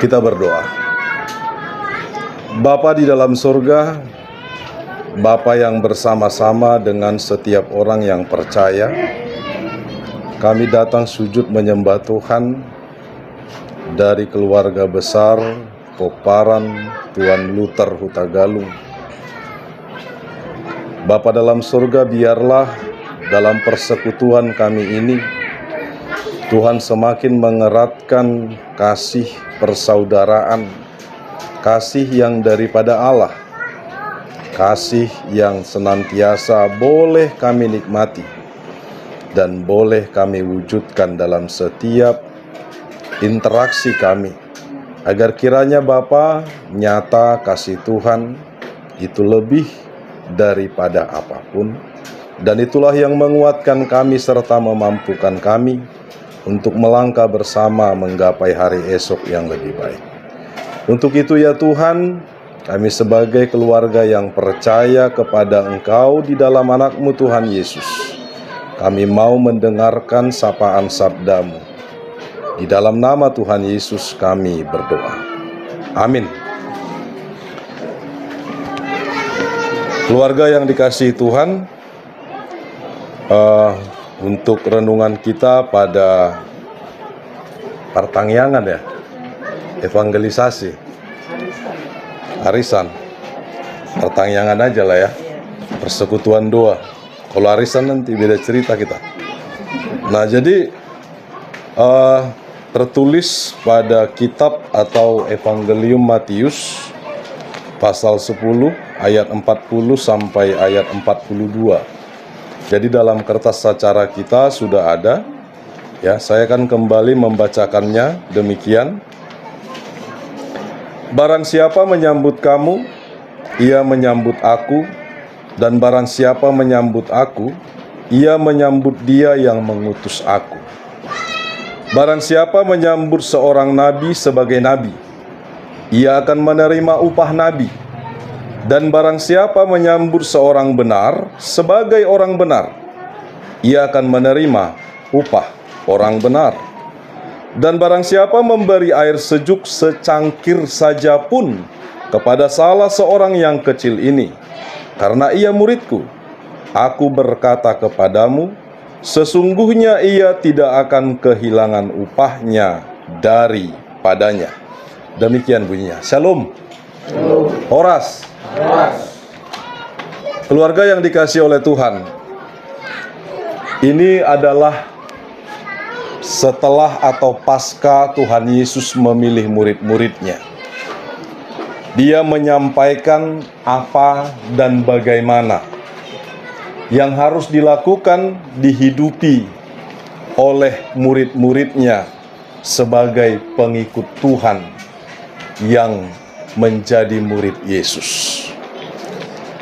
Kita berdoa. Bapa di dalam surga, Bapa yang bersama-sama dengan setiap orang yang percaya, kami datang sujud menyembah Tuhan dari keluarga besar Poparan Tuan Luther Hutagalung. Bapa dalam surga, biarlah dalam persekutuan kami ini Tuhan semakin mengeratkan kasih persaudaraan, kasih yang daripada Allah, kasih yang senantiasa boleh kami nikmati dan boleh kami wujudkan dalam setiap interaksi kami, agar kiranya Bapa nyata kasih Tuhan itu lebih daripada apapun, dan itulah yang menguatkan kami serta memampukan kami untuk melangkah bersama menggapai hari esok yang lebih baik. Untuk itu ya Tuhan, kami sebagai keluarga yang percaya kepada Engkau di dalam anak-Mu Tuhan Yesus, kami mau mendengarkan sapaan sabda-Mu. Di dalam nama Tuhan Yesus kami berdoa. Amin. Keluarga yang dikasihi Tuhan, untuk renungan kita pada pertangyangan ya, evangelisasi, arisan, pertangyangan aja lah ya, persekutuan doa. Kalau arisan nanti beda cerita kita. Nah jadi tertulis pada kitab atau Evangelium Matius pasal 10 ayat 40 sampai ayat 42. Jadi dalam kertas acara kita sudah ada, ya, saya akan kembali membacakannya demikian. Barang siapa menyambut kamu, ia menyambut aku, dan barang siapa menyambut aku, ia menyambut dia yang mengutus aku. Barang siapa menyambut seorang nabi sebagai nabi, ia akan menerima upah nabi. Dan barang siapa menyambut seorang benar sebagai orang benar, ia akan menerima upah orang benar. Dan barang siapa memberi air sejuk secangkir saja pun kepada salah seorang yang kecil ini, karena ia muridku, aku berkata kepadamu, sesungguhnya ia tidak akan kehilangan upahnya daripadanya. Demikian bunyinya. Shalom. Horas. Keluarga yang dikasihi oleh Tuhan, ini adalah setelah atau pasca Tuhan Yesus memilih murid-muridnya. Dia menyampaikan apa dan bagaimana yang harus dilakukan, dihidupi oleh murid-muridnya sebagai pengikut Tuhan yang menjadi murid Yesus.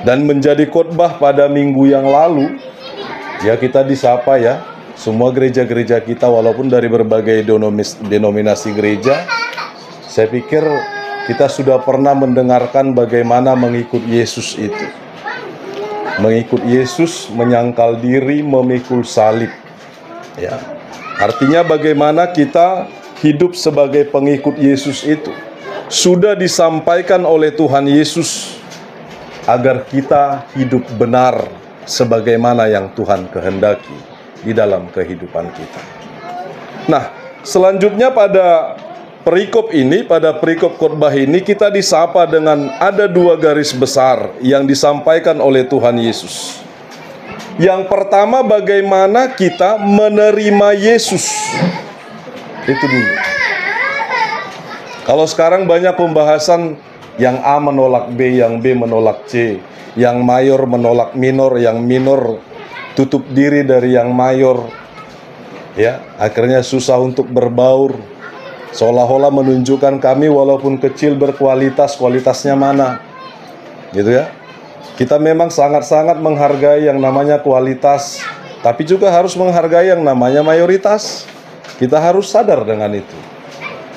Dan menjadi khotbah pada minggu yang lalu, ya kita disapa ya, semua gereja-gereja kita walaupun dari berbagai denominasi gereja, saya pikir kita sudah pernah mendengarkan bagaimana mengikut Yesus itu. Mengikut Yesus, menyangkal diri, memikul salib. Ya. Artinya bagaimana kita hidup sebagai pengikut Yesus itu sudah disampaikan oleh Tuhan Yesus agar kita hidup benar sebagaimana yang Tuhan kehendaki di dalam kehidupan kita. Nah, selanjutnya pada perikop ini, pada perikop khotbah ini kita disapa dengan ada dua garis besar yang disampaikan oleh Tuhan Yesus. Yang pertama, bagaimana kita menerima Yesus. Itu dulu. Kalau sekarang banyak pembahasan yang A menolak B, yang B menolak C, yang mayor menolak minor, yang minor tutup diri dari yang mayor. Ya, akhirnya susah untuk berbaur. Seolah-olah menunjukkan kami walaupun kecil berkualitas, kualitasnya mana. Gitu ya. Kita memang sangat-sangat menghargai yang namanya kualitas, tapi juga harus menghargai yang namanya mayoritas. Kita harus sadar dengan itu.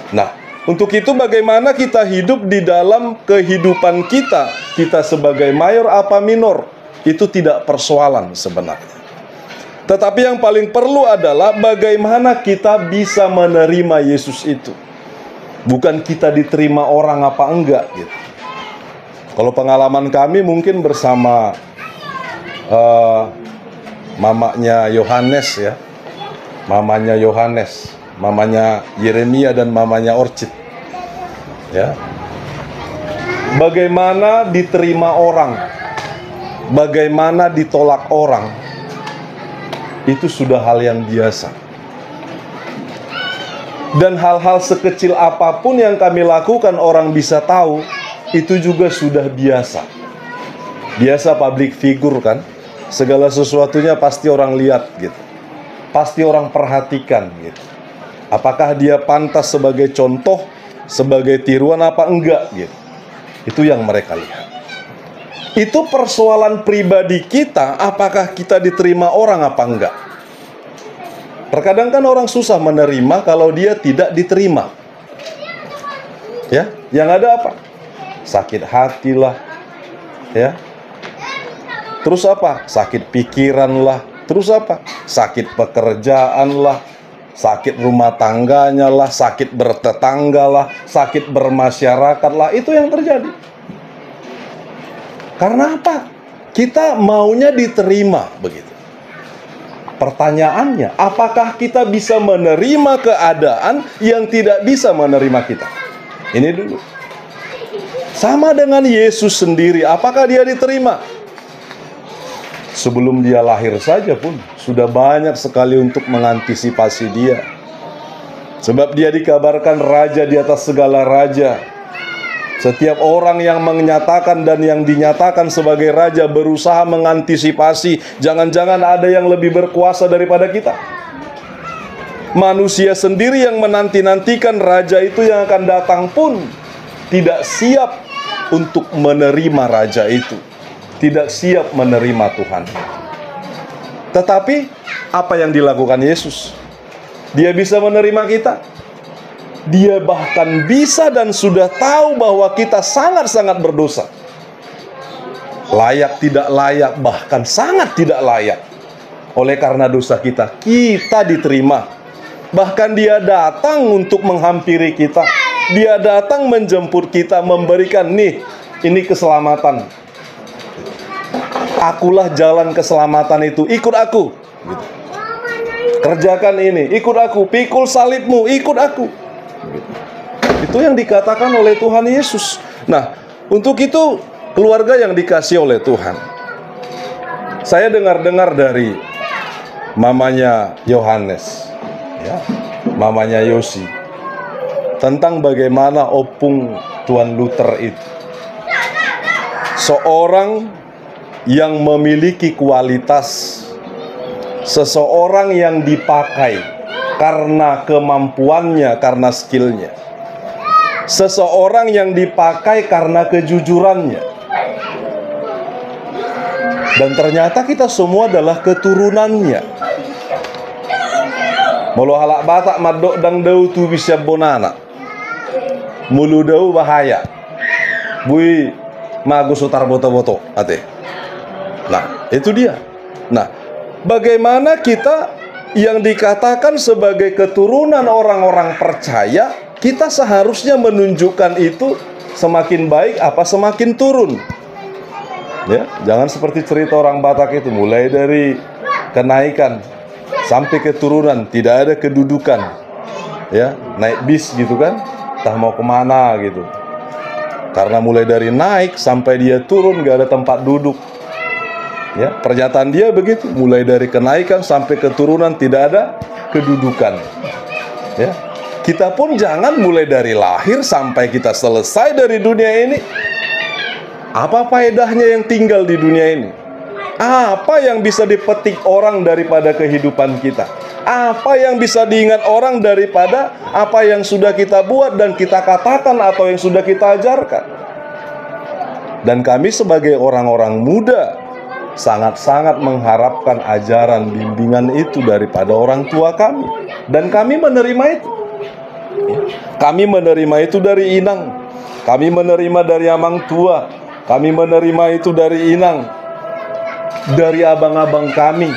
Nah, untuk itu bagaimana kita hidup di dalam kehidupan kita, kita sebagai mayor apa minor, itu tidak persoalan sebenarnya. Tetapi yang paling perlu adalah bagaimana kita bisa menerima Yesus itu. bukan kita diterima orang apa enggak gitu. Kalau pengalaman kami mungkin bersama mamanya Yohanes ya, mamanya Yohanes, mamanya Yeremia dan mamanya Orchid ya. Bagaimana diterima orang, bagaimana ditolak orang, itu sudah hal yang biasa. Dan hal-hal sekecil apapun yang kami lakukan orang bisa tahu, itu juga sudah biasa. Biasa public figure kan, segala sesuatunya pasti orang lihat gitu, pasti orang perhatikan gitu. Apakah dia pantas sebagai contoh, sebagai tiruan apa enggak gitu. Itu yang mereka lihat. Itu persoalan pribadi kita, apakah kita diterima orang apa enggak. Terkadang kan orang susah menerima kalau dia tidak diterima. Ya, yang ada apa? Sakit hati lah, ya. Terus apa? Sakit pikiran lah. Terus apa? Sakit pekerjaan lah, sakit rumah tangganya lah, sakit bertetangga lah, sakit bermasyarakat lah. Itu yang terjadi. Karena apa? Kita maunya diterima begitu. Pertanyaannya, apakah kita bisa menerima keadaan yang tidak bisa menerima kita? Ini dulu. Sama dengan Yesus sendiri, apakah dia diterima? Sebelum dia lahir saja pun sudah banyak sekali untuk mengantisipasi dia. Sebab dia dikabarkan raja di atas segala raja. Setiap orang yang menyatakan dan yang dinyatakan sebagai raja berusaha mengantisipasi, jangan-jangan ada yang lebih berkuasa daripada kita. Manusia sendiri yang menanti-nantikan raja itu yang akan datang pun tidak siap untuk menerima raja itu, tidak siap menerima Tuhan. Tetapi apa yang dilakukan Yesus? Dia bisa menerima kita. Dia bahkan bisa dan sudah tahu bahwa kita sangat-sangat berdosa. Layak tidak layak, bahkan sangat tidak layak. Oleh karena dosa kita, kita diterima. Bahkan dia datang untuk menghampiri kita. Dia datang menjemput kita, memberikan ini keselamatan. Akulah jalan keselamatan itu, ikut aku gitu. Kerjakan ini, ikut aku, pikul salibmu, ikut aku. Itu yang dikatakan oleh Tuhan Yesus. Nah, untuk itu keluarga yang dikasih oleh Tuhan, saya dengar-dengar dari mamanya Yohanes ya, mamanya Yosi, tentang bagaimana opung Tuan Luther itu. Seorang yang memiliki kualitas, seseorang yang dipakai karena kemampuannya, karena skillnya, seseorang yang dipakai karena kejujurannya. Dan ternyata kita semua adalah keturunannya. Mulu halak batak madok dang dau tu bisa bonana, mulu dau bahaya bui magus utar boto-boto ate. Nah, itu dia. Nah, bagaimana kita yang dikatakan sebagai keturunan orang-orang percaya, kita seharusnya menunjukkan itu semakin baik apa semakin turun. Ya, jangan seperti cerita orang Batak itu, mulai dari kenaikan sampai keturunan, tidak ada kedudukan. Ya, naik bis gitu kan, entah mau kemana gitu. Karena mulai dari naik sampai dia turun gak ada tempat duduk. Ya, pernyataan dia begitu, mulai dari kenaikan sampai keturunan tidak ada kedudukan. Ya, kita pun jangan mulai dari lahir sampai kita selesai dari dunia ini. Apa faedahnya yang tinggal di dunia ini? Apa yang bisa dipetik orang daripada kehidupan kita? Apa yang bisa diingat orang daripada apa yang sudah kita buat dan kita katakan atau yang sudah kita ajarkan? Dan kami sebagai orang-orang muda sangat-sangat mengharapkan ajaran bimbingan itu daripada orang tua kami. Dan kami menerima itu. Kami menerima itu dari inang. Kami menerima dari amang tua. Kami menerima itu dari inang. Dari abang-abang kami.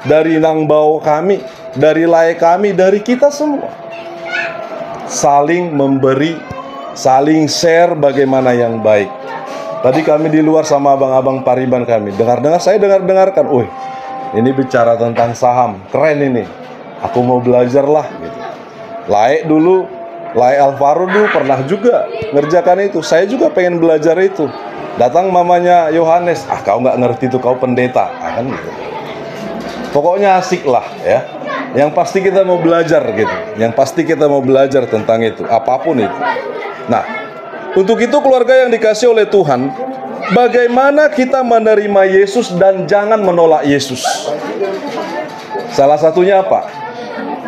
Dari inang bau kami. Dari lai kami. Dari kita semua. saling memberi, saling share bagaimana yang baik. Tadi kami di luar sama abang-abang pariban kami, saya dengarkan, ini bicara tentang saham, keren ini. Aku mau belajar lah gitu. Laik Alvaro dulu pernah juga ngerjakan itu. Saya juga pengen belajar itu. Datang mamanya Yohanes, kau nggak ngerti itu, kau pendeta, kan gitu. Pokoknya asik lah ya. Yang pasti kita mau belajar gitu. Yang pasti kita mau belajar tentang itu, apapun itu. Nah, untuk itu keluarga yang dikasih oleh Tuhan, bagaimana kita menerima Yesus dan jangan menolak Yesus. Salah satunya apa?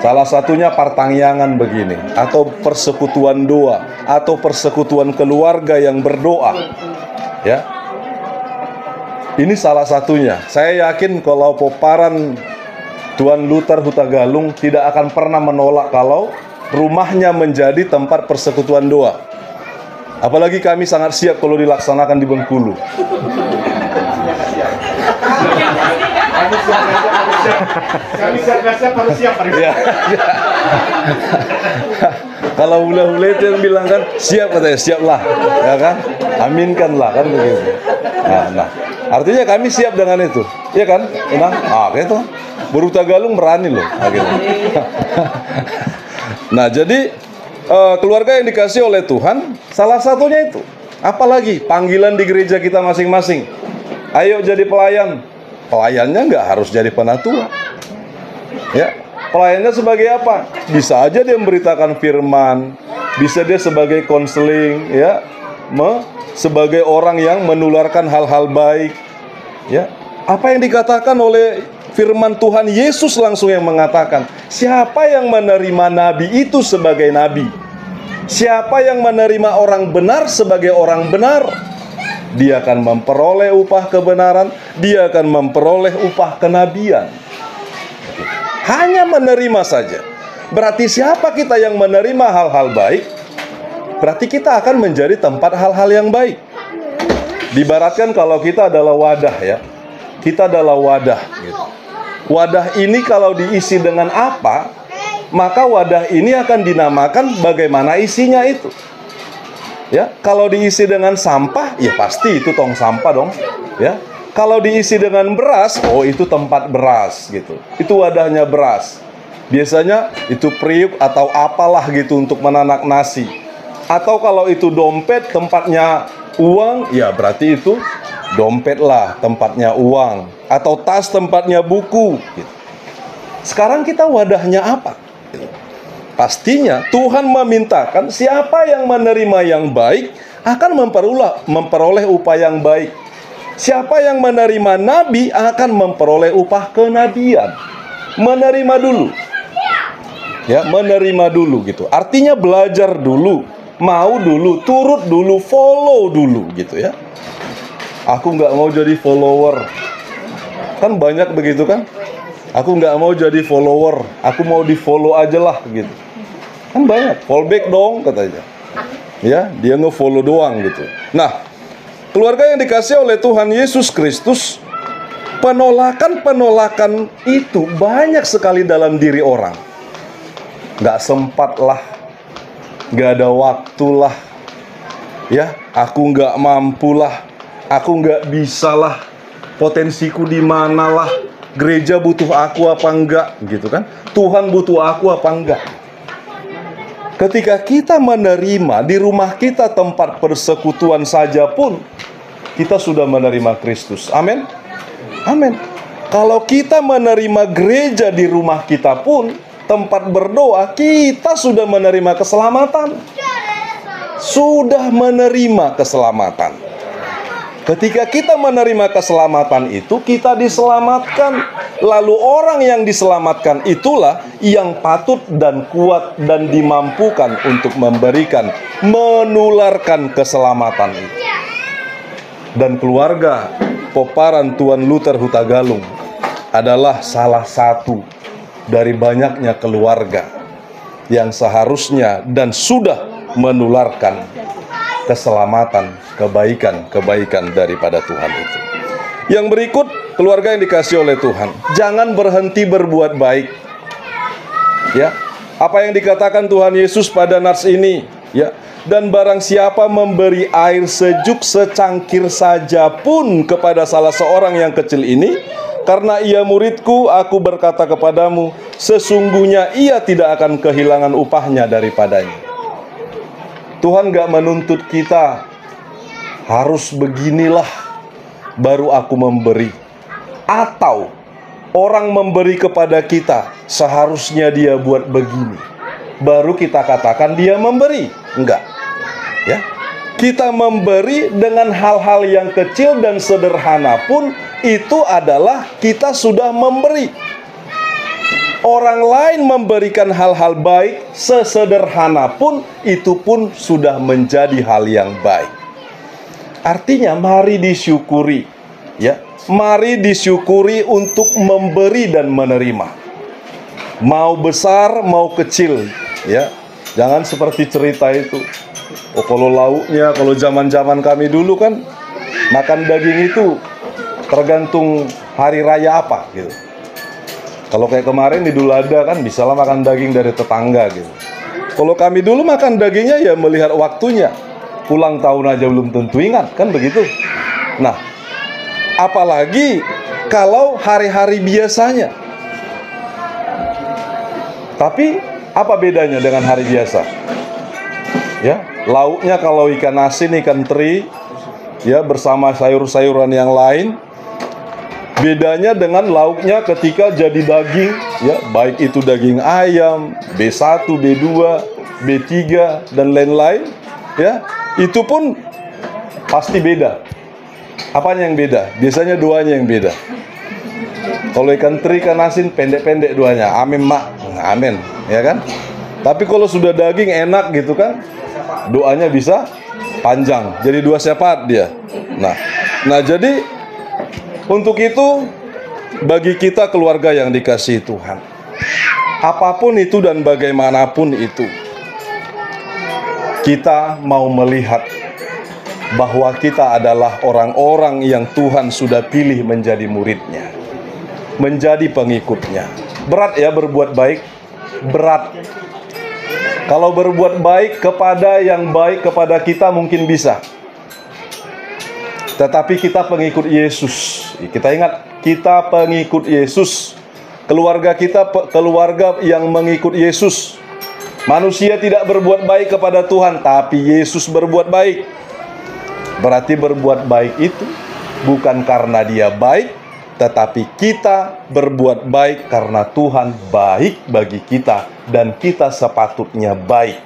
Salah satunya partangyangan begini, atau persekutuan doa, atau persekutuan keluarga yang berdoa. Ya. Ini salah satunya. Saya yakin kalau Poparan Tuan Luther Hutagalung tidak akan pernah menolak kalau rumahnya menjadi tempat persekutuan doa. Apalagi kami sangat siap kalau dilaksanakan di Bengkulu. Kami siap harus siap. Ya. Kalau bule-bule itu yang bilang kan siap, katanya siaplah, ya kan? Aminkanlah kan begitu. Nah, artinya kami siap dengan itu, ya kan? Gitu. Berutagalung berani loh. Gitu. Nah, jadi keluarga yang dikasih oleh Tuhan, salah satunya itu. Apalagi panggilan di gereja kita masing-masing. Ayo jadi pelayan. Pelayannya nggak harus jadi penatua. Ya, pelayannya sebagai apa? Bisa aja dia memberitakan firman, bisa dia sebagai konseling, ya, sebagai orang yang menularkan hal-hal baik. Ya, apa yang dikatakan oleh firman Tuhan, Yesus langsung yang mengatakan, siapa yang menerima nabi itu sebagai nabi? Siapa yang menerima orang benar sebagai orang benar? Dia akan memperoleh upah kebenaran, dia akan memperoleh upah kenabian. Hanya menerima saja. Berarti siapa kita yang menerima hal-hal baik? Berarti kita akan menjadi tempat hal-hal yang baik. Diibaratkan kalau kita adalah wadah ya. Kita adalah wadah gitu. Wadah ini kalau diisi dengan apa, maka wadah ini akan dinamakan bagaimana isinya itu. Ya, kalau diisi dengan sampah, ya pasti itu tong sampah dong. Ya, kalau diisi dengan beras, itu tempat beras gitu. Itu wadahnya beras. Biasanya itu periuk atau apalah gitu untuk menanak nasi. Atau kalau itu dompet tempatnya uang, ya berarti itu dompet lah tempatnya uang. Atau tas tempatnya buku. Gitu. Sekarang kita wadahnya apa? Gitu. Pastinya Tuhan memintakan siapa yang menerima yang baik akan memperoleh upah yang baik. Siapa yang menerima nabi akan memperoleh upah kenabian. Menerima dulu. Ya, menerima dulu gitu. Artinya belajar dulu, mau dulu, turut dulu, follow dulu gitu ya. Aku nggak mau jadi follower. Kan banyak begitu kan? Aku nggak mau jadi follower, aku mau di follow aja lah gitu. Kan banyak, fallback dong katanya. Ya, dia nge-follow doang gitu. Nah, keluarga yang dikasih oleh Tuhan Yesus Kristus, penolakan itu banyak sekali dalam diri orang. Nggak sempat lah, nggak ada waktu lah. Ya, aku nggak mampu lah, aku nggak bisa lah, potensiku di mana lah. Gereja butuh aku apa enggak gitu kan? Tuhan butuh aku apa enggak? Ketika kita menerima di rumah kita tempat persekutuan saja pun kita sudah menerima Kristus. Amin. Amin. Kalau kita menerima gereja di rumah kita pun tempat berdoa, kita sudah menerima keselamatan. Sudah menerima keselamatan. Ketika kita menerima keselamatan itu, kita diselamatkan. Lalu orang yang diselamatkan itulah yang patut dan kuat dan dimampukan untuk menularkan keselamatan itu. Dan keluarga Poparan Tuan Luther Hutagalung adalah salah satu dari banyaknya keluarga yang seharusnya dan sudah menularkan keselamatan, kebaikan daripada Tuhan itu. Yang berikut, keluarga yang dikasih oleh Tuhan, jangan berhenti berbuat baik. Ya, Apa yang dikatakan Tuhan Yesus pada nats ini, ya. Dan barang siapa memberi air sejuk secangkir saja pun kepada salah seorang yang kecil ini, karena ia muridku, aku berkata kepadamu, sesungguhnya ia tidak akan kehilangan upahnya daripadanya. Tuhan gak menuntut kita harus beginilah baru aku memberi, atau orang memberi kepada kita seharusnya dia buat begini baru kita katakan dia memberi. Enggak, ya. Kita memberi dengan hal-hal yang kecil dan sederhana pun itu adalah kita sudah memberi. Orang lain memberikan hal-hal baik sesederhana pun itu pun sudah menjadi hal yang baik. Artinya mari disyukuri, ya. Mari disyukuri untuk memberi dan menerima. Mau besar, mau kecil, ya. Jangan seperti cerita itu. Oh, kalau lauknya, kalau zaman-zaman kami dulu kan makan daging itu tergantung hari raya apa gitu. Kalau kayak kemarin Idul Adha kan bisalah makan daging dari tetangga gitu. Kalau kami dulu makan dagingnya ya melihat waktunya. Ulang tahun aja belum tentu ingat, kan begitu. Nah, apalagi kalau hari-hari biasanya. Tapi apa bedanya dengan hari biasa? Ya, lauknya kalau ikan asin, ikan teri, ya bersama sayur-sayuran yang lain. Bedanya dengan lauknya ketika jadi daging, ya baik itu daging ayam, B1, B2, B3 dan lain-lain, ya itu pun pasti beda. Apanya yang beda? Biasanya duanya yang beda. Kalau ikan teri, ikan asin pendek-pendek duanya, amin mak, amin, ya kan? Tapi kalau sudah daging enak gitu kan, doanya bisa panjang, jadi dua syafaat dia. Nah jadi untuk itu bagi kita keluarga yang dikasihi Tuhan, apapun itu dan bagaimanapun itu, kita mau melihat bahwa kita adalah orang-orang yang Tuhan sudah pilih menjadi muridnya, menjadi pengikutnya. Berat ya berbuat baik, berat. Kalau berbuat baik kepada yang baik kepada kita mungkin bisa. Tetapi kita pengikut Yesus. Kita ingat, kita pengikut Yesus. Keluarga kita keluarga yang mengikut Yesus. Manusia tidak berbuat baik kepada Tuhan, tapi Yesus berbuat baik. Berarti berbuat baik itu bukan karena dia baik, tetapi kita berbuat baik karena Tuhan baik bagi kita, dan kita sepatutnya baik.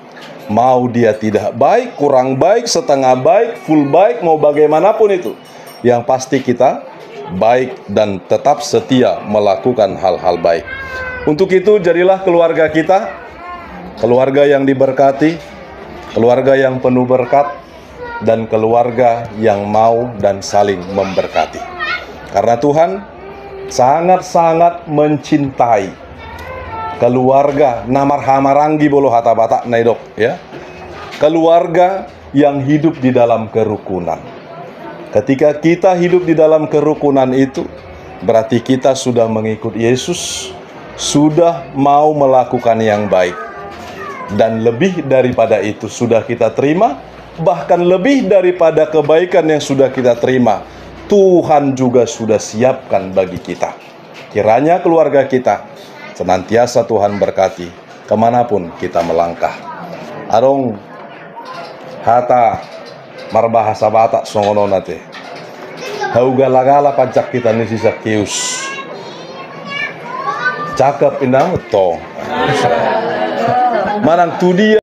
Mau dia tidak baik, kurang baik, setengah baik, full baik, mau bagaimanapun itu, yang pasti kita baik dan tetap setia melakukan hal-hal baik. Untuk itu jadilah keluarga kita keluarga yang diberkati, keluarga yang penuh berkat, dan keluarga yang mau dan saling memberkati. Karena Tuhan sangat-sangat mencintai keluarga namar hamarangi bolo hata batak naidok, ya. Keluarga yang hidup di dalam kerukunan. Ketika kita hidup di dalam kerukunan itu, berarti kita sudah mengikut Yesus, sudah mau melakukan yang baik. Dan lebih daripada itu sudah kita terima, bahkan lebih daripada kebaikan yang sudah kita terima, Tuhan juga sudah siapkan bagi kita. Kiranya keluarga kita senantiasa Tuhan berkati kemanapun kita melangkah. Arong hata marbahasa batak songono nate. Haugalagala pajak kita ni si Zakheus. Cakep indah to. Manang tu dia.